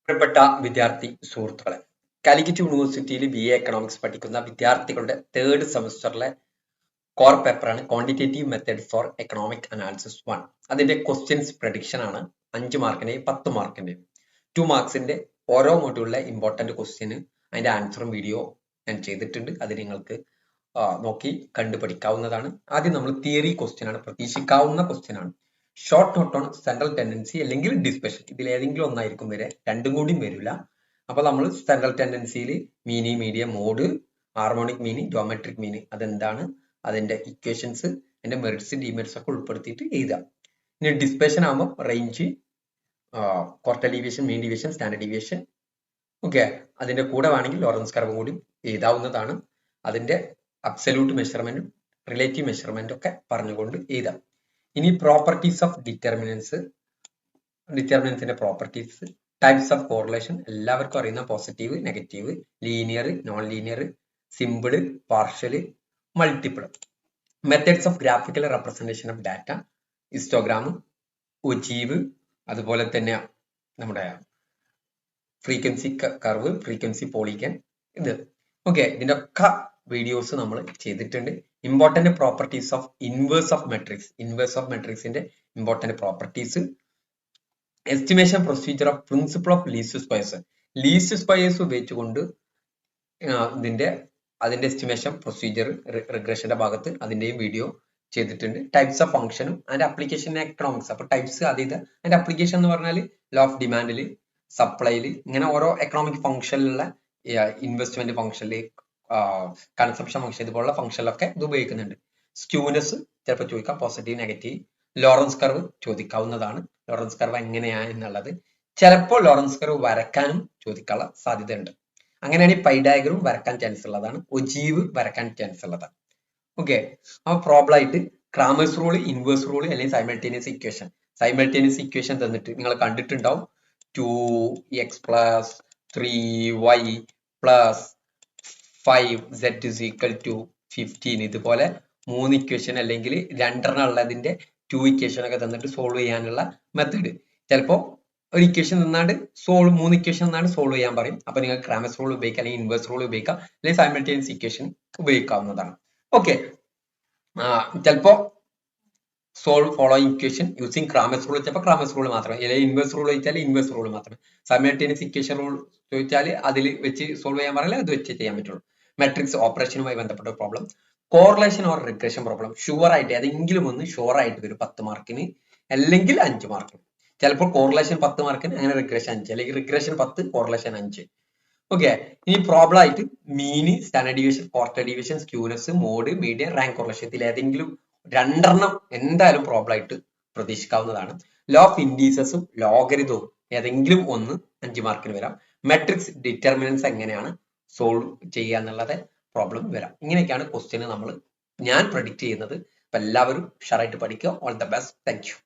പ്രിയപ്പെട്ട വിദ്യാർത്ഥി സുഹൃത്തുക്കളെ, കാലിക്കറ്റ് യൂണിവേഴ്സിറ്റിയിൽ BA എക്കണോമിക്സ് പഠിക്കുന്ന വിദ്യാർത്ഥികളുടെ തേർഡ് സെമസ്റ്ററിലെ കോർ പേപ്പറാണ് quantitative method for economic analysis 1. അതിന്റെ ക്വസ്റ്റ്യൻസ് പ്രഡിക്ഷൻ ആണ് 5 മാർക്കിന്റെയും 10 മാർക്കിന്റെയും 2 മാർക്സിന്റെ ഓരോ മൊഡ്യൂളിലെ ഇമ്പോർട്ടന്റ് ക്വസ്റ്റ്യന് അതിന്റെ ആൻസറും വീഡിയോ ഞാൻ ചെയ്തിട്ടുണ്ട്. അത് നിങ്ങൾക്ക് നോക്കി കണ്ടു പഠിക്കാവുന്നതാണ്. ആദ്യം നമ്മൾ തിയറി ക്വസ്റ്റ്യൻ ആണ്, പ്രതീക്ഷിക്കാവുന്ന ക്വസ്റ്റ്യൻ ആണ്. Short note on central tendency അല്ലെങ്കിൽ ഡിസ്പെഷൻ, ഇതിൽ ഏതെങ്കിലും ഒന്നായിരിക്കും വരെ, രണ്ടും കൂടിയും വരില്ല. അപ്പൊ നമ്മൾ സെൻട്രൽ ടെൻഡൻസിയിൽ mean, medium, mode, harmonic mean, geometric mean അതെന്താണ്, അതിന്റെ ഇക്വേഷൻസ്, അതിന്റെ മെറിറ്റ്സ്, ഡിമെറിറ്റ്സ് ഒക്കെ ഉൾപ്പെടുത്തിയിട്ട് എഴുതാം. ഇനി ഡിസ്പെഷൻ ആകുമ്പോൾ range, quarter deviation, mean deviation, standard deviation, okay. അതിന്റെ കൂടെ വേണമെങ്കിൽ ലോറൻസ് കർവ് കൂടി എഴുതാവുന്നതാണ്. അതിന്റെ അബ്സല്യൂട്ട് മെഷർമെന്റും റിലേറ്റീവ് മെഷർമെന്റും ഒക്കെ പറഞ്ഞുകൊണ്ട് എഴുതാം. ഇനി പ്രോപ്പർട്ടീസ് ഓഫ് ഡിറ്റർമിനൻസിന്റെ പ്രോപ്പർട്ടീസ്, ടൈപ്സ് ഓഫ് കോറിലേഷൻ എല്ലാവർക്കും അറിയുന്ന positive, negative, linear, non linear, simple, partial, multiple, methods of graphical representation of data, histogram, ogive, അതുപോലെ തന്നെ നമ്മുടെ ഫ്രീക്വൻസി കർവ്, ഫ്രീക്വൻസി പോളിഗൺ, ഇത് ഓക്കെ. ഇതിന്റെ ഒക്കെ വീഡിയോസ് നമ്മൾ ചെയ്തിട്ടുണ്ട്. Important properties of inverse of മെട്രിക്സിന്റെ important properties, estimation procedure of principle of least squares ഉപയോഗിച്ചുകൊണ്ട് അതിന്റെ എസ്റ്റിമേഷൻ പ്രൊസീജിയർ റിഗ്രഷന്റെ ഭാഗത്ത് അതിന്റെയും വീഡിയോ ചെയ്തിട്ടുണ്ട്. ടൈപ്സ് ഓഫ് ഫംഗ്ഷനും അതിന്റെ അപ്ലിക്കേഷൻ എക്കണോമിക്സ്. അപ്പൊ ടൈപ്സ് അതിന്റെ അപ്ലിക്കേഷൻ എന്ന് പറഞ്ഞാൽ ലോ ഓഫ് ഡിമാൻഡില്, സപ്ലൈയില്, ഇങ്ങനെ ഓരോ എക്കണോമിക് ഫംഗ്ഷനിലുള്ള ഇൻവെസ്റ്റ്മെന്റ് ഫംഗ്ഷനില്, കൺസപ്ഷൻ ഫംഗ്ഷൻ, ഇതുപോലുള്ള ഫംഗ്ഷനിലൊക്കെ ഇത് ഉപയോഗിക്കുന്നുണ്ട്. സ്ക്യൂനെസ് ചിലപ്പോൾ ചോദിക്കാം, പോസിറ്റീവ്, നെഗറ്റീവ്. ലോറൻസ് കർവ് ചോദിക്കാവുന്നതാണ്. ലോറൻസ് കർവ് എങ്ങനെയാണ് എന്നുള്ളത് ചിലപ്പോൾ ലോറൻസ് കർവ് വരക്കാനും ചോദിക്കാനുള്ള സാധ്യതയുണ്ട്. അങ്ങനെയാണെങ്കിൽ പൈ ഡയഗ്രം വരക്കാൻ ചാൻസ് ഉള്ളതാണ്, ഒജീവ് വരക്കാൻ ചാൻസ് ഉള്ളതാണ്. ഓക്കെ. അപ്പൊ പ്രോബ്ലം ആയിട്ട് ക്രാമേഴ്സ് റൂൾ, ഇൻവേഴ്സ് റൂൾ അല്ലെങ്കിൽ സൈമൾട്ടേനിയസ് ഇക്വേഷൻ തന്നിട്ട് നിങ്ങൾ കണ്ടിട്ടുണ്ടാവും. 2x plus 3y plus 5z is equal to 15. ഇതുപോലെ 3 ഇക്വേഷൻ അല്ലെങ്കിൽ 2 ഉള്ളതിന്റെ 2 ഇക്വേഷൻ ഒക്കെ തന്നിട്ട് സോൾവ് ചെയ്യാനുള്ള മെത്തേഡ്. ചിലപ്പോ ഒരു ഇക്വേഷൻ തന്നാണ്ട് 3 ഇക്വേഷൻ തന്നാണ്ട് സോൾവ് ചെയ്യാൻ പറയും. അപ്പൊ നിങ്ങൾ ക്രാമേഴ്സ് റൂൾ ഉപയോഗിക്കാം, അല്ലെങ്കിൽ ഇൻവേഴ്സ് റൂൾ ഉപയോഗിക്കാം, അല്ലെങ്കിൽ സൈമൾട്ടേനിയസ് ഇക്വേഷൻ ഉപയോഗിക്കാവുന്നതാണ്. ഓക്കെ. ചിലപ്പോ solve following equation using Cramer's rule വെച്ചപ്പോൾ ക്രാമേഴ്സ് റൂൾ മാത്രം, അല്ലെങ്കിൽ ഇൻവേഴ്സ് റൂൾ ചോദിച്ചാൽ ഇൻവേഴ്സ് റൂൾ മാത്രം. സൈമൾട്ടേനിയസ് ഇക്വേഷൻ റൂൾ ചോദിച്ചാൽ അതിൽ വെച്ച് സോൾവ് ചെയ്യാൻ പറയില്ല, അത് വെച്ച് ചെയ്യാൻ പറ്റുള്ളൂ. മെട്രിക്സ് ഓപ്പറേഷനുമായി ബന്ധപ്പെട്ട problem, correlation or regression problem, sure ആയിട്ട് ഏതെങ്കിലും ഒന്ന് ഷുവർ ആയിട്ട് വരും 10 മാർക്കിന്, അല്ലെങ്കിൽ 5 മാർക്കിന്. ചിലപ്പോൾ കോറിലേഷൻ 10 മാർക്കിന്, അങ്ങനെ റിഗ്രഷൻ 5, അല്ലെങ്കിൽ റിഗ്രഷൻ 10, കോറിലേഷൻ 5. ഓക്കെ. ഇനി പ്രോബ്ലം ആയിട്ട് mean, standard deviation, quarter deviation, skewness, mode, median, rank correlation, ഇതിൽ ഏതെങ്കിലും 2 എന്തായാലും പ്രോബ്ലം ആയിട്ട് പ്രതീക്ഷിക്കാവുന്നതാണ്. ലോ ഓഫ് ഇൻഡീസസും ലോഗരിതവും ഏതെങ്കിലും ഒന്ന് 5 മാർക്കിന് വരാം. മെട്രിക്സ് ഡിറ്റർമിനൻസ് എങ്ങനെയാണ് സോൾവ് ചെയ്യുക എന്നുള്ളത് പ്രോബ്ലം വരാം. ഇങ്ങനെയൊക്കെയാണ് ക്വസ്റ്റ്യന് ഞാൻ പ്രഡിക്റ്റ് ചെയ്യുന്നത്. അപ്പൊ എല്ലാവരും ഉഷാറായിട്ട് പഠിക്കുക. All the best. Thank you.